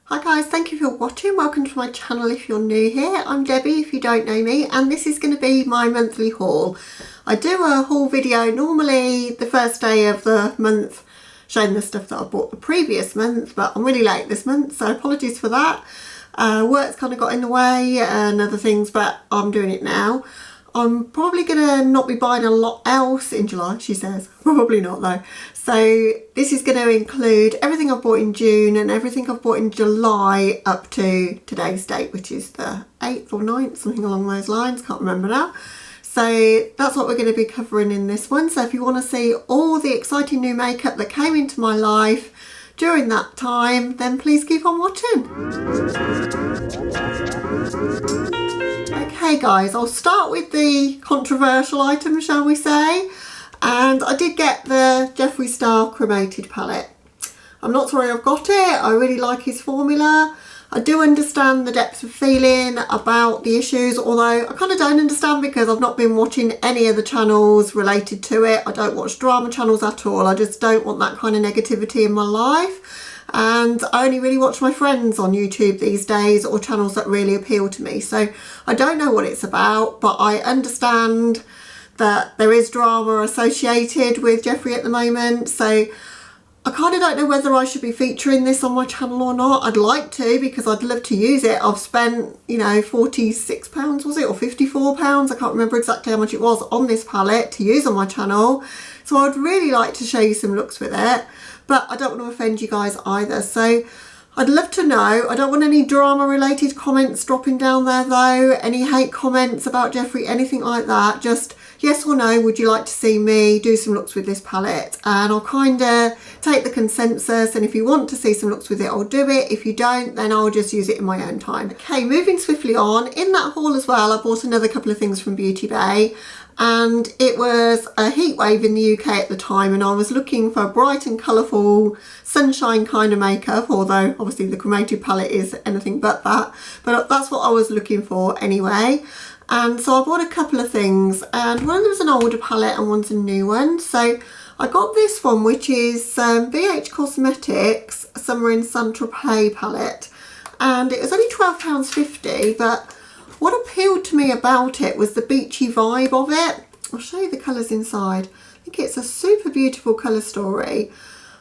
Hi guys, thank you for watching. Welcome to my channel if you're new here. I'm Debbie if you don't know me, and this is going to be my monthly haul. I do a haul video normally the first day of the month showing the stuff that I bought the previous month, but I'm really late this month, so apologies for that. Work's kind of got in the way and other things, but I'm doing it now. I'm probably going to not be buying a lot else in July, she says. Probably not though. So this is going to include everything I've bought in June and everything I've bought in July up to today's date, which is the 8th or 9th, something along those lines. Can't remember now. So that's what we're going to be covering in this one. So if you want to see all the exciting new makeup that came into my life during that time, then please keep on watching. Okay guys, I'll start with the controversial item, shall we say. And I did get the Jeffree Star cremated palette. I'm not sorry I've got it. I really like his formula. I do understand the depth of feeling about the issues, although I kind of don't understand because I've not been watching any of the channels related to it. I don't watch drama channels at all. I just don't want that kind of negativity in my life. And I only really watch my friends on YouTube these days, or channels that really appeal to me. So I don't know what it's about, but I understand that there is drama associated with Jeffree at the moment. So I kind of don't know whether I should be featuring this on my channel or not. I'd like to, because I'd love to use it. I've spent, you know, £46 was it, or £54? I can't remember exactly how much it was on this palette to use on my channel. So I'd really like to show you some looks with it, but I don't want to offend you guys either. So I'd love to know. I don't want any drama related comments dropping down there though, any hate comments about Jeffree, anything like that. Just yes or no, would you like to see me do some looks with this palette? And I'll kind of take the consensus, and if you want to see some looks with it, I'll do it. If you don't, then I'll just use it in my own time. Okay, moving swiftly on. In that haul as well, I bought another couple of things from Beauty Bay, and it was a heat wave in the UK at the time, and I was looking for bright and colourful sunshine kind of makeup, although obviously the cremated palette is anything but that, but that's what I was looking for anyway. And so I bought a couple of things, and one of them was an older palette and one's a new one. So I got this one, which is BH Cosmetics Summer in Tropez palette, and it was only £12.50, but what appealed to me about it was the beachy vibe of it. I'll show you the colours inside. I think it's a super beautiful colour story.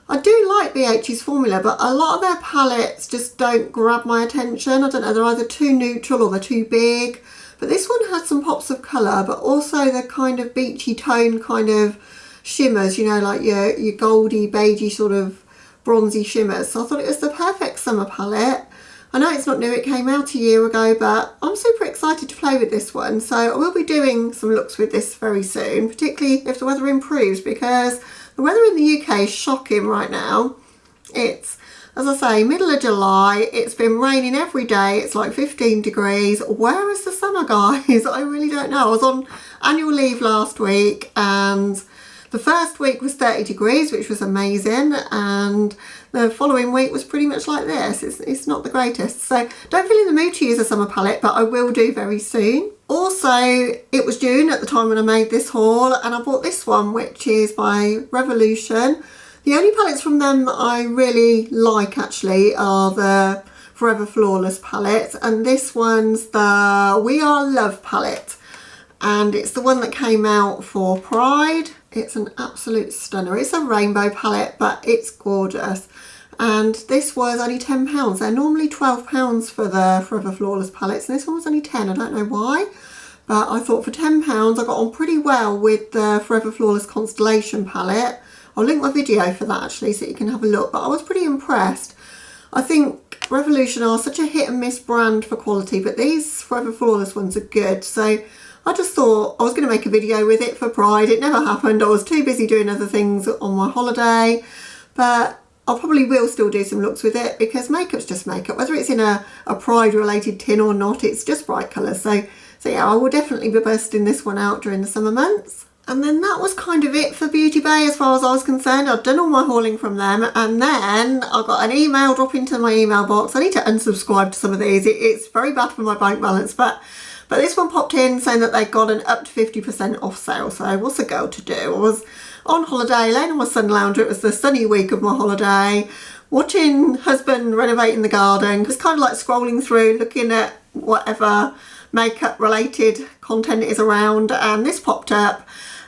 I do like BH's formula, but a lot of their palettes just don't grab my attention. I don't know, they're either too neutral or they're too big. But this one had some pops of colour, but also the kind of beachy tone kind of shimmers, you know, like your goldy, beigey sort of bronzy shimmers. So I thought it was the perfect summer palette. I know it's not new, it came out a year ago, but I'm super excited to play with this one. So I will be doing some looks with this very soon, particularly if the weather improves, because the weather in the UK is shocking right now. It's, as I say, middle of July, it's been raining every day, it's like 15 degrees. Where is the summer, guys? I really don't know. I was on annual leave last week, and the first week was 30 degrees, which was amazing, and the following week was pretty much like this. It's not the greatest. So don't feel in the mood to use a summer palette, but I will do very soon. Also, it was June at the time when I made this haul, and I bought this one, which is by Revolution. The only palettes from them that I really like actually are the Forever Flawless palette, and this one's the We Are Love palette, and it's the one that came out for Pride. It's an absolute stunner. It's a rainbow palette, but it's gorgeous. And this was only £10. They're normally £12 for the Forever Flawless palettes, and this one was only 10. I don't know why, but I thought for £10 I got on pretty well with the Forever Flawless Constellation palette. I'll link my video for that actually so you can have a look, but I was pretty impressed. I think Revolution are such a hit and miss brand for quality, but these Forever Flawless ones are good. So I just thought I was going to make a video with it for Pride. It never happened. I was too busy doing other things on my holiday, but I probably will still do some looks with it, because makeup's just makeup. Whether it's in a Pride related tin or not, it's just bright colours. So yeah, I will definitely be bursting this one out during the summer months. And then that was kind of it for Beauty Bay as far as I was concerned. I've done all my hauling from them, and then I got an email drop into my email box. I need to unsubscribe to some of these. It's very bad for my bank balance, but this one popped in saying that they got an up to 50% off sale. So what's a girl to do? I was on holiday, laying on my sun lounger. It was the sunny week of my holiday. watching husband renovating the garden, just kind of like scrolling through, looking at whatever makeup related content is around, and this popped up.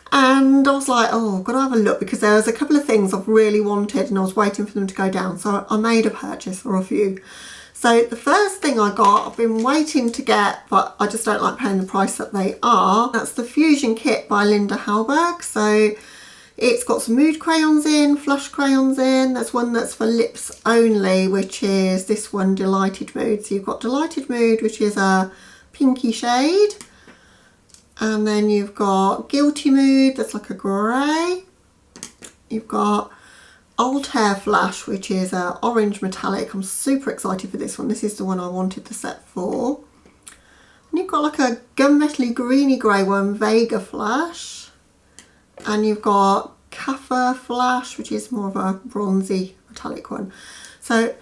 And I was like, oh, I've got to have a look, because there was a couple of things I've really wanted and I was waiting for them to go down. So I made a purchase, or a few. So the first thing I got, I've been waiting to get, but I just don't like paying the price that they are. That's the Fusion Kit by Linda Hallberg. So it's got some mood crayons in, flush crayons in. There's one that's for lips only, which is this one, Delighted Mood. So you've got Delighted Mood, which is a pinky shade. And then you've got Guilty Mood, that's like a grey. You've got Altair Flash, which is a orange metallic. I'm super excited for this one. This is the one I wanted the set for. And you've got like a gunmetal-y greeny grey one, Vega Flash. And you've got Kaffir Flash, which is more of a bronzy metallic one. So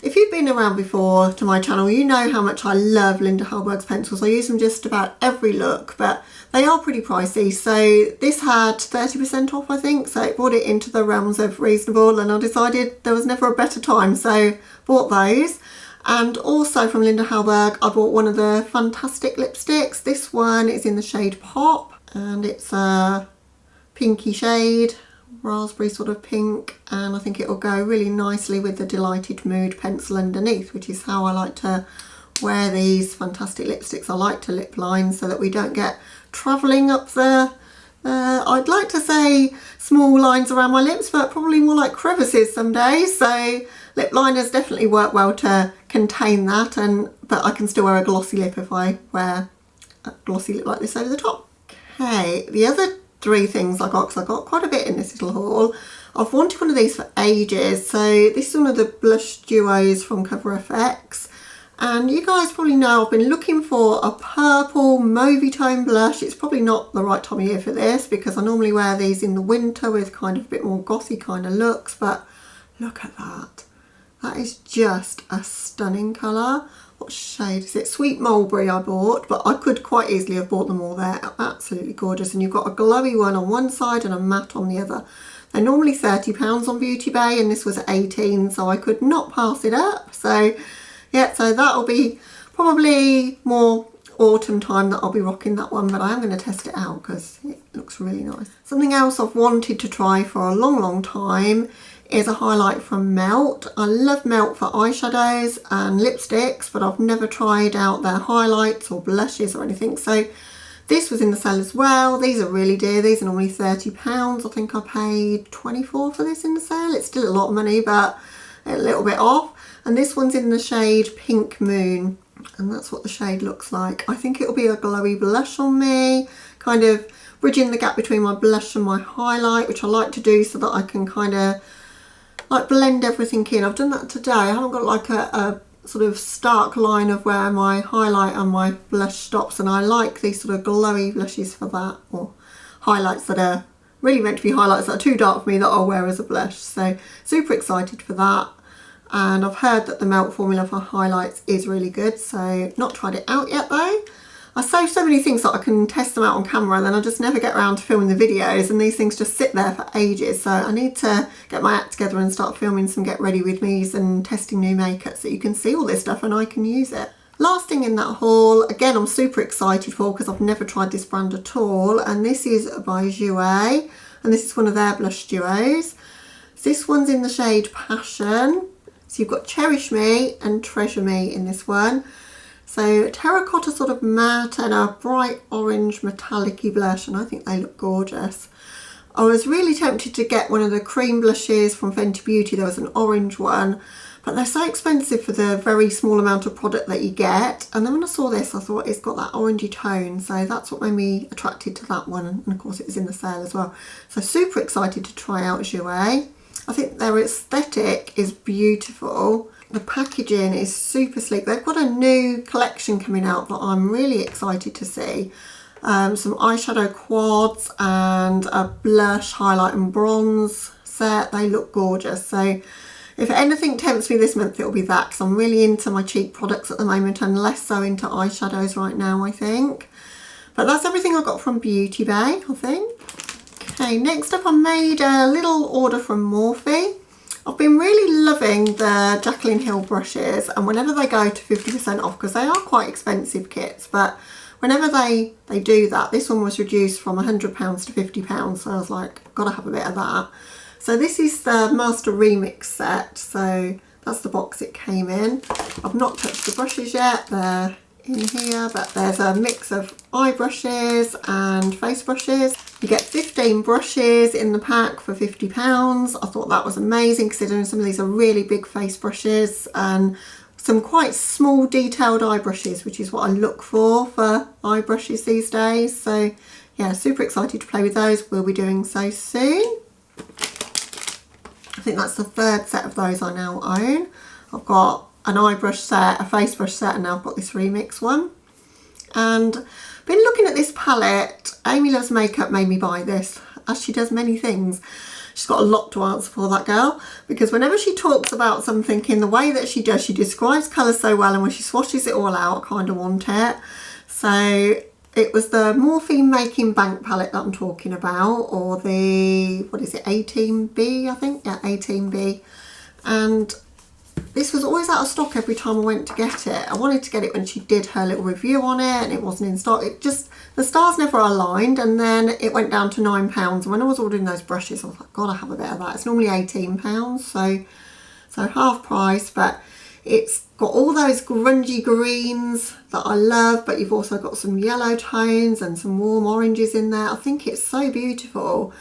if you've been around before to my channel, you know how much I love Linda Hallberg's pencils. I use them just about every look, but they are pretty pricey. So this had 30% off, I think. So it brought it into the realms of reasonable, and I decided there was never a better time. So bought those. And also from Linda Hallberg, I bought one of the Fantastic lipsticks. This one is in the shade Pop, and it's a pinky shade, raspberry sort of pink, and I think it'll go really nicely with the Delighted Mood pencil underneath, which is how I like to wear these Fantastic lipsticks. I like to lip line so that we don't get travelling up the I'd like to say small lines around my lips, but probably more like crevices some days. So lip liners definitely work well to contain that, but I can still wear a glossy lip if I wear a glossy lip like this over the top. Okay, the other three things I got, because I got quite a bit in this little haul. I've wanted one of these for ages. So this is one of the blush duos from Cover FX, and you guys probably know I've been looking for a purple mauvey tone blush. It's probably not the right time of year for this, because I normally wear these in the winter with kind of a bit more gothy kind of looks, but look at that. That is just a stunning colour. What shade is it? Sweet Mulberry I bought, but I could quite easily have bought them all there. Absolutely gorgeous. And you've got a glowy one on one side and a matte on the other. They're normally £30 on Beauty Bay, and this was 18, so I could not pass it up. So yeah, so that'll be probably more autumn time that I'll be rocking that one, but I am going to test it out because it looks really nice. Something else I've wanted to try for a long time is a highlight from Melt. I love Melt for eyeshadows and lipsticks, but I've never tried out their highlights or blushes or anything. So this was in the sale as well. These are really dear. These are normally £30. I think I paid £24 for this in the sale. It's still a lot of money, but a little bit off. And this one's in the shade Pink Moon, and that's what the shade looks like. I think it'll be a glowy blush on me, kind of bridging the gap between my blush and my highlight, which I like to do so that I can kind of like blend everything in. I've done that today. I haven't got like a sort of stark line of where my highlight and my blush stops, and I like these sort of glowy blushes for that, or highlights that are really meant to be highlights that are too dark for me that I'll wear as a blush. So super excited for that. And I've heard that the Melt formula for highlights is really good, so not tried it out yet though. I save so many things that I can test them out on camera, and then I just never get around to filming the videos, and these things just sit there for ages. So I need to get my act together and start filming some get ready with me's and testing new makeup so you can see all this stuff and I can use it. Last thing in that haul, again I'm super excited for because I've never tried this brand at all, and this is by Giorgio, and this is one of their blush duos. This one's in the shade Passion. So you've got Cherish Me and Treasure Me in this one. So terracotta sort of matte and a bright orange metallic-y blush, and I think they look gorgeous. I was really tempted to get one of the cream blushes from Fenty Beauty. There was an orange one, but they're so expensive for the very small amount of product that you get. And then when I saw this, I thought it's got that orangey tone, so that's what made me attracted to that one. And of course it was in the sale as well. So super excited to try out Giorgio. I think their aesthetic is beautiful. The packaging is super sleek. They've got a new collection coming out that I'm really excited to see. Some eyeshadow quads and a blush, highlight and bronze set. They look gorgeous. So if anything tempts me this month, it'll be that, because I'm really into my cheek products at the moment and less so into eyeshadows right now, I think. But that's everything I got from Beauty Bay, I think. Okay, next up I made a little order from Morphe. I've been really loving the Jacqueline Hill brushes, and whenever they go to 50% off, because they are quite expensive kits, but whenever they do that, this one was reduced from £100 to £50, so I was like, I've got to have a bit of that. So this is the Master Remix set, so that's the box it came in. I've not touched the brushes yet, they're in here, but there's a mix of eye brushes and face brushes. You get 15 brushes in the pack for £50. I thought that was amazing, considering some of these are really big face brushes and some quite small detailed eye brushes, which is what I look for eye brushes these days. So yeah, super excited to play with those. We'll be doing so soon. I think that's the third set of those I now own. I've got an eye brush set, a face brush set, and now I've got this remix one. And been looking at this palette. Amy Loves Makeup made me buy this, as she does many things. She's got a lot to answer for, that girl, because whenever she talks about something in the way that she does, she describes colour so well, and when she swatches it all out, I kind of want it. So it was the Morphine Making Bank palette that I'm talking about, or the, what is it, 18B, I think? Yeah, 18B. And this was always out of stock every time I went to get it. I wanted to get it when she did her little review on it, and it wasn't in stock. It just, the stars never aligned, and then it went down to £9. And when I was ordering those brushes, I was like, gotta have a bit of that. It's normally £18, so half price, but it's got all those grungy greens that I love, but you've also got some yellow tones and some warm oranges in there. I think it's so beautiful.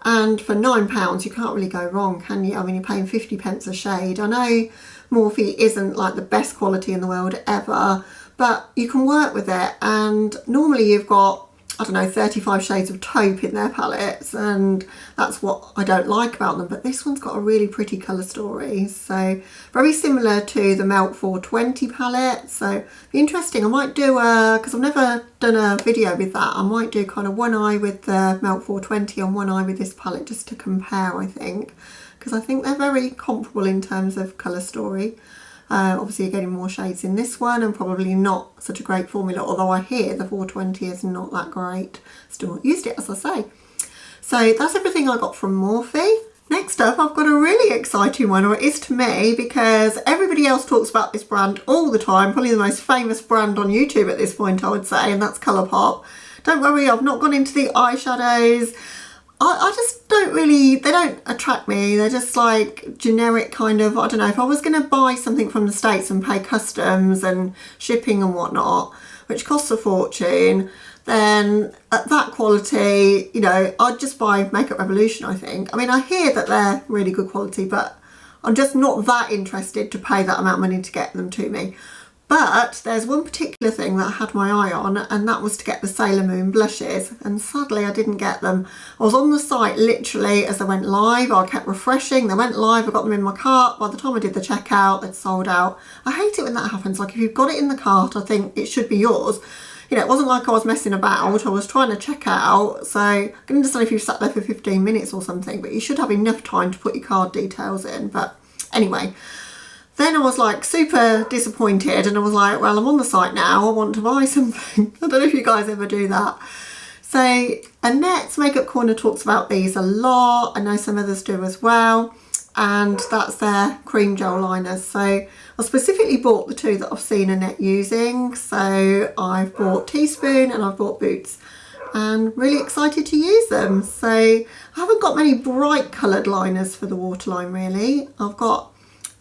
And for £9, you can't really go wrong, can you? I mean, you're paying 50p a shade. I know Morphe isn't like the best quality in the world ever, but you can work with it. And normally you've got, I don't know, 35 shades of taupe in their palettes, and that's what I don't like about them. But this one's got a really pretty colour story. So very similar to the Melt 420 palette. So be interesting. I might do because I've never done a video with that. I might do kind of one eye with the Melt 420 and one eye with this palette, just to compare, I think. Because I think they're very comparable in terms of colour story. Obviously you're getting more shades in this one, and probably not such a great formula, although I hear the 420 is not that great. Still not used it, as I say. So that's everything I got from Morphe. Next up, I've got a really exciting one, or it is to me, because everybody else talks about this brand all the time. Probably the most famous brand on YouTube at this point, I would say, and that's Colourpop. Don't worry, I've not gone into the eyeshadows. I just don't really, they don't attract me. They're just like generic kind of, I don't know, if I was going to buy something from the States and pay customs and shipping and whatnot, which costs a fortune, then at that quality, you know, I'd just buy Makeup Revolution, I think. I mean, I hear that they're really good quality, but I'm just not that interested to pay that amount of money to get them to me. But there's one particular thing that I had my eye on, and that was to get the Sailor Moon blushes, and sadly I didn't get them. I was on the site literally as they went live. I kept refreshing, they went live, I got them in my cart. By the time I did the checkout, they'd sold out. I hate it when that happens. Like, if you've got it in the cart, I think it should be yours. You know, it wasn't like I was messing about, I was trying to check out. So I can understand if you've sat there for 15 minutes or something, but you should have enough time to put your card details in. But anyway, then I was like super disappointed, and I was like, well, I'm on the site now, I want to buy something. I don't know if you guys ever do that. So Annette's Makeup Corner talks about these a lot. I know some others do as well. And that's their cream gel liners. So I specifically bought the two that I've seen Annette using. So I've bought Teaspoon and I've bought Boots, and really excited to use them. So I haven't got many bright coloured liners for the waterline really. I've got,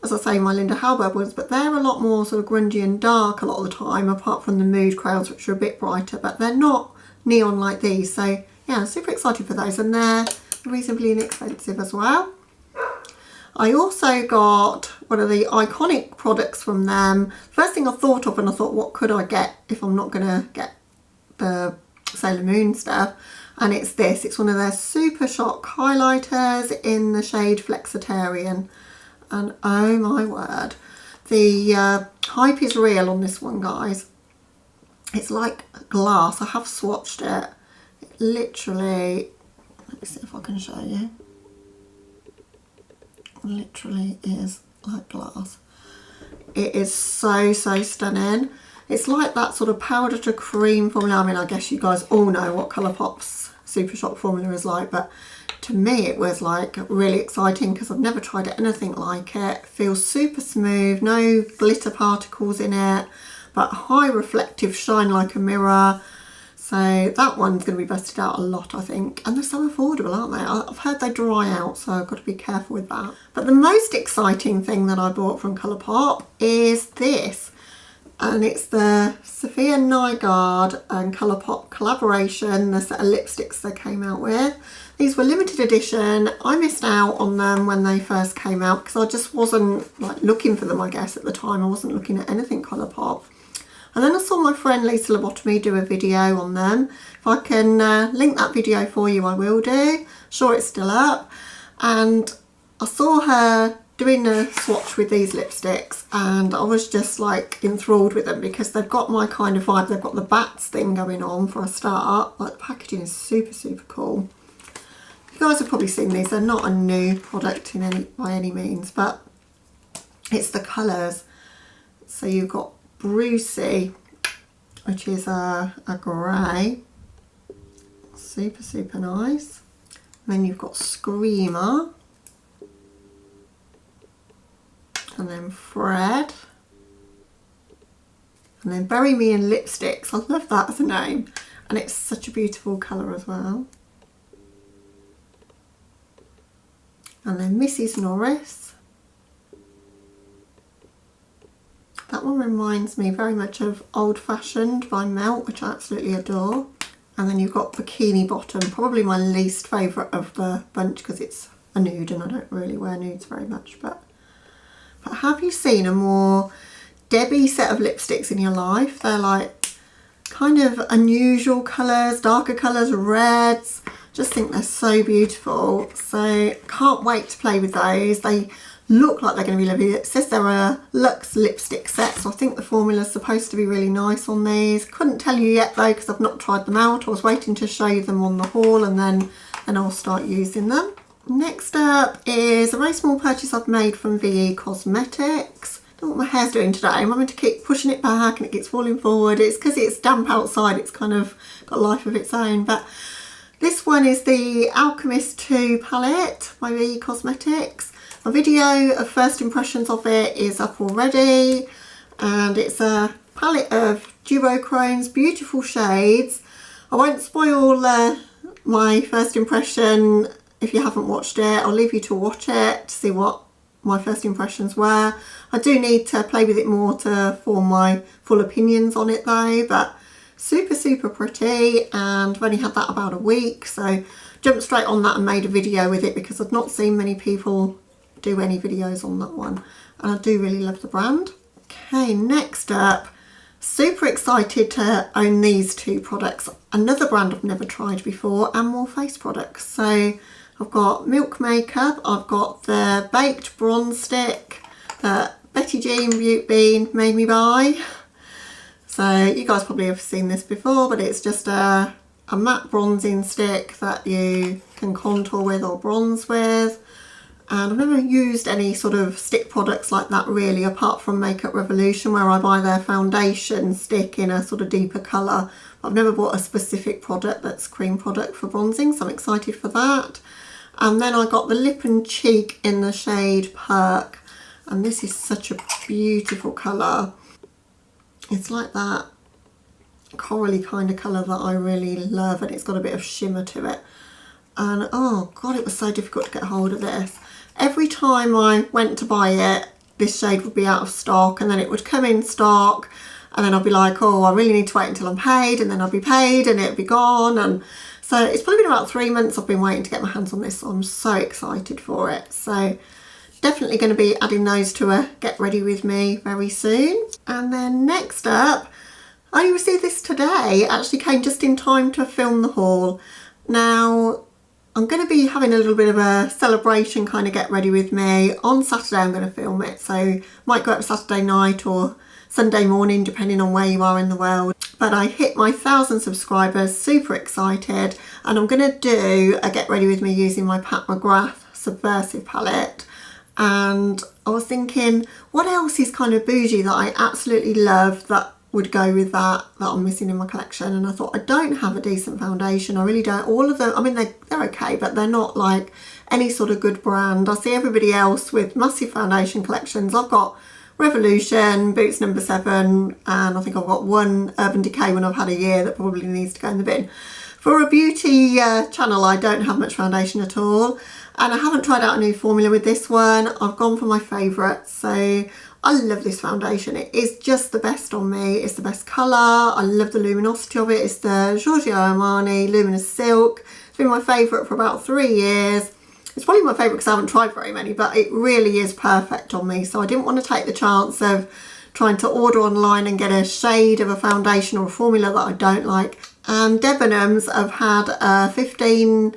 as I say, my Linda Hallberg ones, but they're a lot more sort of grungy and dark a lot of the time, apart from the Mood crayons, which are a bit brighter, but they're not neon like these. So yeah, I'm super excited for those, and they're reasonably inexpensive as well. I also got one of the iconic products from them. First thing I thought of, and I thought, what could I get if I'm not going to get the Sailor Moon stuff? And it's this. It's one of their Super Shock highlighters in the shade Flexitarian. And oh my word, the hype is real on this one, guys. It's like glass. I have swatched it. It literally, let me see if I can show you. Literally is like glass. It is so stunning. It's like that sort of powder to cream formula. I mean, I guess you guys all know what Colourpop's Super Shock formula is like, but to me it was like really exciting because I've never tried anything like it. Feels super smooth, no glitter particles in it, but high reflective shine like a mirror. So that one's going to be busted out a lot, I think. And they're so affordable, aren't they? I've heard they dry out, so I've got to be careful with that. But the most exciting thing that I bought from Colourpop is this. And it's the Sophia Nygaard and Colourpop collaboration, the set of lipsticks they came out with. These were limited edition. I missed out on them when they first came out because I just wasn't like looking for them, I guess, at the time. I wasn't looking at anything Colourpop. And then I saw my friend Lisa Lobotomy do a video on them. If I can link that video for you, I will do. Sure, it's still up. And I saw her doing a swatch with these lipsticks and I was just like enthralled with them because they've got my kind of vibe. They've got the bats thing going on for a start. Like the packaging is super, super cool. You guys have probably seen these. They're not a new product by any means, but it's the colours. So you've got Brucey, which is a grey, super, super nice. And then you've got Screamer, and then Fred, and then Bury Me in Lipsticks. I love that as a name, and it's such a beautiful colour as well. And then Mrs. Norris. That one reminds me very much of Old Fashioned by Melt, which I absolutely adore. And then you've got Bikini Bottom, probably my least favourite of the bunch because it's a nude and I don't really wear nudes very much. But have you seen a more Debbie set of lipsticks in your life? They're like kind of unusual colours, darker colours, reds. Just think they're so beautiful. So can't wait to play with those. They look like they're going to be lovely. It says they're a luxe lipstick set, so I think the formula's supposed to be really nice on these. Couldn't tell you yet though because I've not tried them out. I was waiting to show you them on the haul and then I'll start using them. Next up is a very small purchase I've made from VE Cosmetics. I don't know what my hair's doing today. I'm having to keep pushing it back and it keeps falling forward. It's because it's damp outside. It's kind of got a life of its own. But this one is the Alchemist 2 palette by VE Cosmetics. A video of first impressions of it is up already, and it's a palette of duochromes, beautiful shades. I won't spoil my first impression if you haven't watched it. I'll leave you to watch it to see what my first impressions were. I do need to play with it more to form my full opinions on it though, but super, super pretty, and I've only had that about a week, so jumped straight on that and made a video with it because I've not seen many people do any videos on that one, and I do really love the brand. Okay, next up, super excited to own these two products. Another brand I've never tried before, and more face products. So I've got Milk Makeup, I've got the Baked Bronze Stick that Betty Jean Butte Bean made me buy. So you guys probably have seen this before, but it's just a matte bronzing stick that you can contour with or bronze with. And I've never used any sort of stick products like that really, apart from Makeup Revolution where I buy their foundation stick in a sort of deeper colour. I've never bought a specific product that's cream product for bronzing, so I'm excited for that. And then I got the Lip and Cheek in the shade Perk, and this is such a beautiful colour. It's like that corally kind of colour that I really love, and it's got a bit of shimmer to it. And oh god, it was so difficult to get hold of this. Every time I went to buy it, this shade would be out of stock, and then it would come in stock, and then I'd be like, oh, I really need to wait until I'm paid, and then I'd be paid and it'd be gone. And so it's probably been about 3 months I've been waiting to get my hands on this, so I'm so excited for it. So definitely going to be adding those to a get ready with me very soon. And then next up, I only received this today. It actually came just in time to film the haul. Now I'm going to be having a little bit of a celebration kind of get ready with me. On Saturday I'm going to film it, so might go up Saturday night or Sunday morning depending on where you are in the world. But I hit my 1,000 subscribers, super excited, and I'm going to do a get ready with me using my Pat McGrath Subversive palette. And I was thinking, what else is kind of bougie that I absolutely love that would go with that I'm missing in my collection. And I thought, I don't have a decent foundation. I really don't. All of them, I mean, they're okay, but they're not like any sort of good brand. I see everybody else with massive foundation collections. I've got Revolution, Boots No. 7, and I think I've got one Urban Decay when I've had a year that probably needs to go in the bin. For a beauty channel, I don't have much foundation at all, and I haven't tried out a new formula with this one. I've gone for my favourite, so I love this foundation. It is just the best on me. It's the best colour. I love the luminosity of it. It's the Giorgio Armani Luminous Silk. It's been my favourite for about 3 years. It's probably my favourite because I haven't tried very many, but it really is perfect on me. So I didn't want to take the chance of trying to order online and get a shade of a foundation or a formula that I don't like. And Debenhams have had 15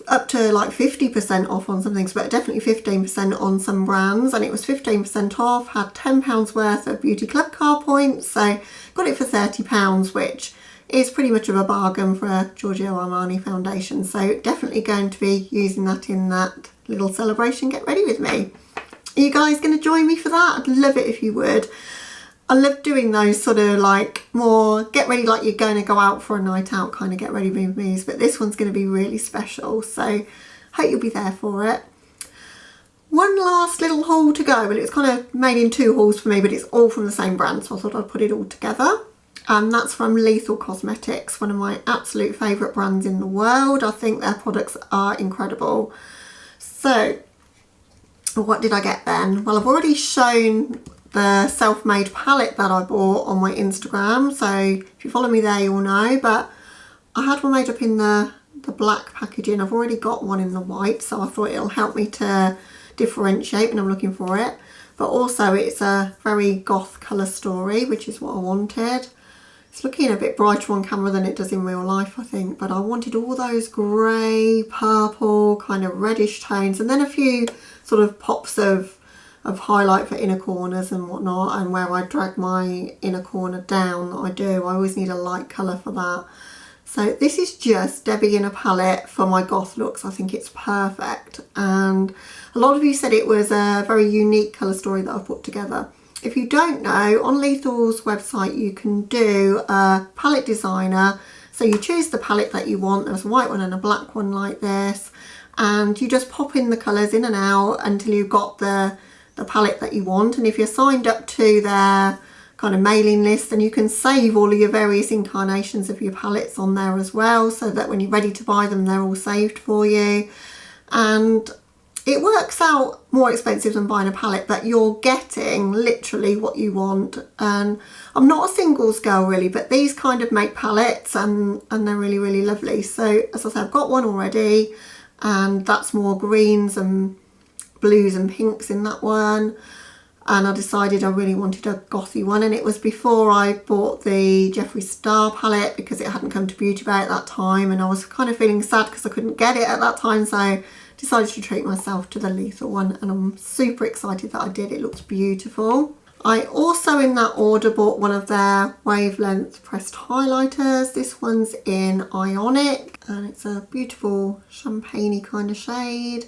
up to like 50% off on some things, but definitely 15% on some brands, and it was 15% off, had £10 worth of Beauty Club card points, so got it for £30, which is pretty much of a bargain for a Giorgio Armani foundation. So definitely going to be using that in that little celebration Get Ready With Me. Are you guys going to join me for that? I'd love it if you would. I love doing those sort of like more get ready like you're going to go out for a night out kind of get ready with me's, but this one's going to be really special, so hope you'll be there for it. One last little haul to go. Well, it's kind of made in 2 hauls for me, but it's all from the same brand, so I thought I'd put it all together. And that's from Lethal Cosmetics, one of my absolute favourite brands in the world. I think their products are incredible. So what did I get then? Well, I've already shown the self-made palette that I bought on my Instagram, so if you follow me there you'll know, but I had one made up in the black packaging. I've already got one in the white, so I thought it'll help me to differentiate when I'm looking for it, but also it's a very goth colour story, which is what I wanted. It's looking a bit brighter on camera than it does in real life, I think, but I wanted all those grey, purple, kind of reddish tones, and then a few sort of pops of highlight for inner corners and whatnot, and where I drag my inner corner down that I do. I always need a light colour for that. So this is just Debbie in a palette for my goth looks. I think it's perfect, and a lot of you said it was a very unique colour story that I've put together. If you don't know, on Lethal's website you can do a palette designer, so you choose the palette that you want. There's a white one and a black one like this, and you just pop in the colours in and out until you've got the palette that you want. And if you're signed up to their kind of mailing list, then you can save all of your various incarnations of your palettes on there as well, so that when you're ready to buy them they're all saved for you. And it works out more expensive than buying a palette, but you're getting literally what you want. And I'm not a singles girl really, but these kind of make palettes and they're really, really lovely. So as I said, I've got one already, and that's more greens and blues and pinks in that one, and I decided I really wanted a gothy one, and it was before I bought the Jeffree Star palette because it hadn't come to Beauty Bay at that time, and I was kind of feeling sad because I couldn't get it at that time, so I decided to treat myself to the Lethal one, and I'm super excited that I did. It looks beautiful. I also in that order bought one of their Wavelengths pressed highlighters. This one's in Ionic, and it's a beautiful champagne-y kind of shade.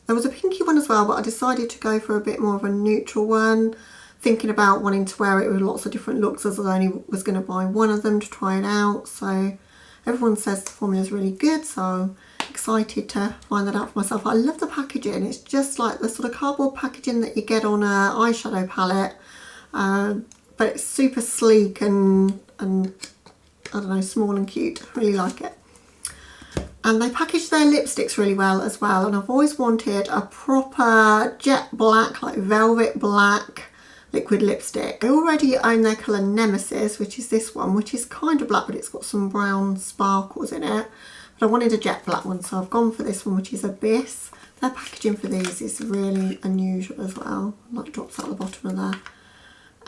There was a pinky one as well, but I decided to go for a bit more of a neutral one, thinking about wanting to wear it with lots of different looks, as I only was going to buy one of them to try it out. So everyone says the formula is really good, so I'm excited to find that out for myself. I love the packaging. It's just like the sort of cardboard packaging that you get on a eyeshadow palette, but it's super sleek and I don't know, small and cute. I really like it. And they package their lipsticks really well as well, and I've always wanted a proper jet black, like velvet black liquid lipstick. I already own their colour Nemesis, which is this one, which is kind of black but it's got some brown sparkles in it, but I wanted a jet black one, so I've gone for this one, which is Abyss. Their packaging for these is really unusual as well, like drops out the bottom of there.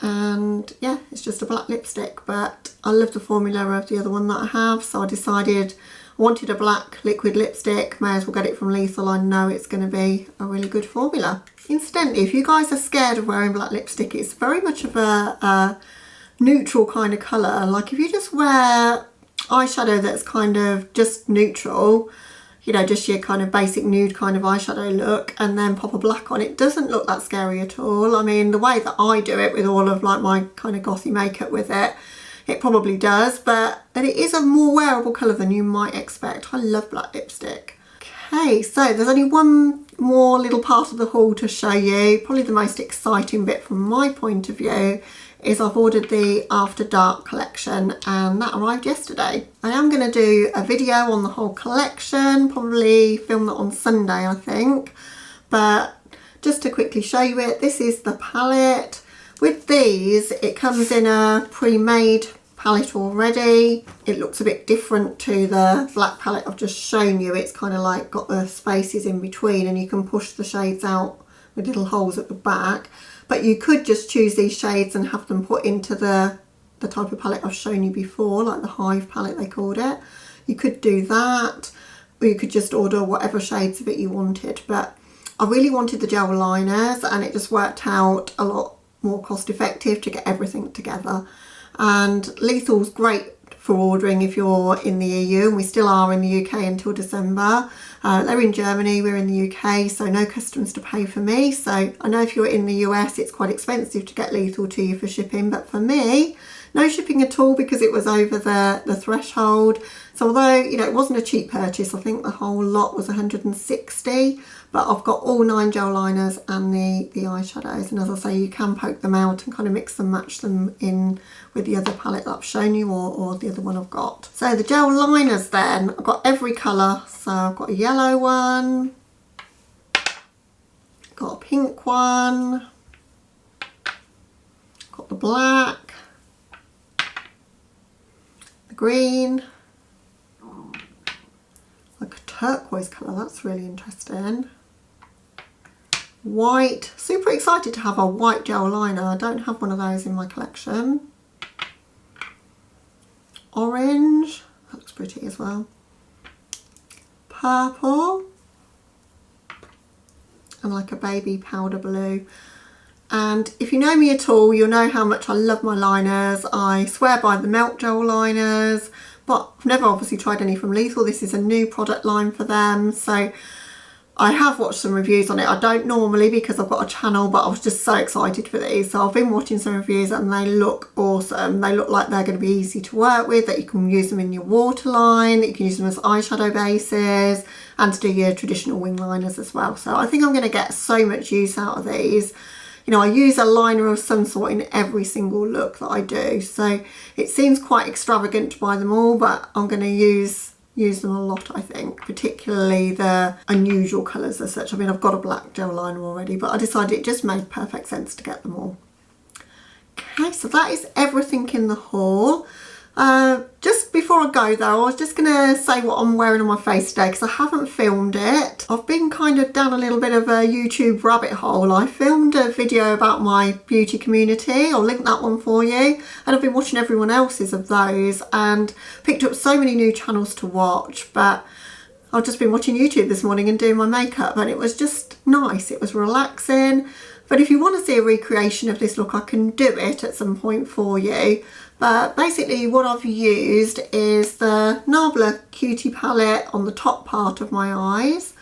And yeah, it's just a black lipstick, but I love the formula of the other one that I have, so I decided I wanted a black liquid lipstick, may as well get it from Lethal. I know it's going to be a really good formula. Incidentally, if you guys are scared of wearing black lipstick, it's very much of a neutral kind of colour. Like if you just wear eyeshadow that's kind of just neutral, you know, just your kind of basic nude kind of eyeshadow look and then pop a black on, it doesn't look that scary at all. I mean, the way that I do it with all of like my kind of gothy makeup with it, it probably does, but it is a more wearable colour than you might expect. I love black lipstick. Okay, so there's only one more little part of the haul to show you. Probably the most exciting bit from my point of view is I've ordered the After Dark collection and that arrived yesterday. I am going to do a video on the whole collection, probably film that on Sunday I think, but just to quickly show you it, this is the palette. With these, it comes in a pre-made palette already. It looks a bit different to the black palette I've just shown you. It's kind of like got the spaces in between and you can push the shades out with little holes at the back. But you could just choose these shades and have them put into the type of palette I've shown you before, like the Hive palette they called it. You could do that, or you could just order whatever shades of it you wanted. But I really wanted the gel liners and it just worked out a lot more cost effective to get everything together. And Lethal's great for ordering if you're in the EU, and we still are in the UK until December. They're in Germany, we're in the UK, so no customs to pay for me. So I know if you're in the US it's quite expensive to get Lethal to you for shipping, but for me no shipping at all because it was over the threshold. So although, you know, it wasn't a cheap purchase, I think the whole lot was 160, but I've got all 9 gel liners and the eyeshadows, and as I say, you can poke them out and kind of mix and match them in with the other palette that I've shown you, or the other one I've got. So the gel liners then, I've got every colour. So I've got a yellow one, got a pink one, got the black, the green, like a turquoise colour, that's really interesting. White, super excited to have a white gel liner. I don't have one of those in my collection. Orange, that looks pretty as well. Purple, and like a baby powder blue. And if you know me at all, you'll know how much I love my liners. I swear by the Melt Gel liners, but I've never obviously tried any from Lethal. This is a new product line for them, so I have watched some reviews on it. I don't normally because I've got a channel, but I was just so excited for these. So I've been watching some reviews and they look awesome. They look like they're going to be easy to work with, that you can use them in your waterline, that you can use them as eyeshadow bases and to do your traditional wing liners as well. So I think I'm going to get so much use out of these. You know, I use a liner of some sort in every single look that I do. So it seems quite extravagant to buy them all, but I'm going to use them a lot, I think, particularly the unusual colours as such. I mean, I've got a black gel liner already, but I decided it just made perfect sense to get them all. Okay, so that is everything in the haul. Just before I go though, I was just going to say what I'm wearing on my face today because I haven't filmed it. I've been kind of down a little bit of a YouTube rabbit hole. I filmed a video about my beauty community. I'll link that one for you. And I've been watching everyone else's of those and picked up so many new channels to watch. But I've just been watching YouTube this morning and doing my makeup and it was just nice. It was relaxing. But if you want to see a recreation of this look, I can do it at some point for you. But basically what I've used is the Nabla Cutie palette on the top part of my eyes.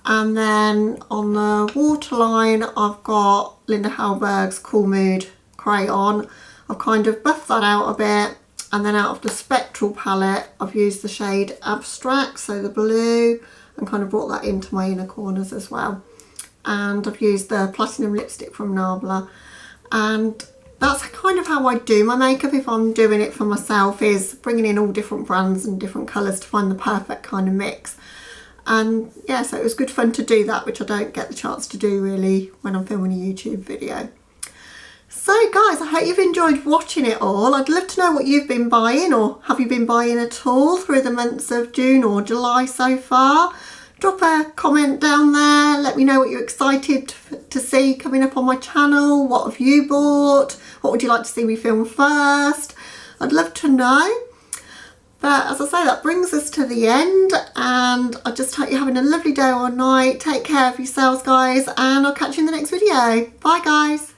And then on the waterline, I've got Linda Hallberg's Cool Mood crayon. I've kind of buffed that out a bit. And then out of the Spectral palette, I've used the shade Abstract, so the blue, and kind of brought that into my inner corners as well. And I've used the Platinum lipstick from Nabla, and that's kind of how I do my makeup if I'm doing it for myself, is bringing in all different brands and different colours to find the perfect kind of mix. And yeah, so it was good fun to do that, which I don't get the chance to do really when I'm filming a YouTube video. So guys, I hope you've enjoyed watching it all. I'd love to know what you've been buying, or have you been buying at all through the months of June or July so far. Drop a comment down there, let me know what you're excited to see coming up on my channel. What have you bought? What would you like to see me film first? I'd love to know. But as I say, that brings us to the end, and I just hope you're having a lovely day or night. Take care of yourselves guys, and I'll catch you in the next video. Bye guys.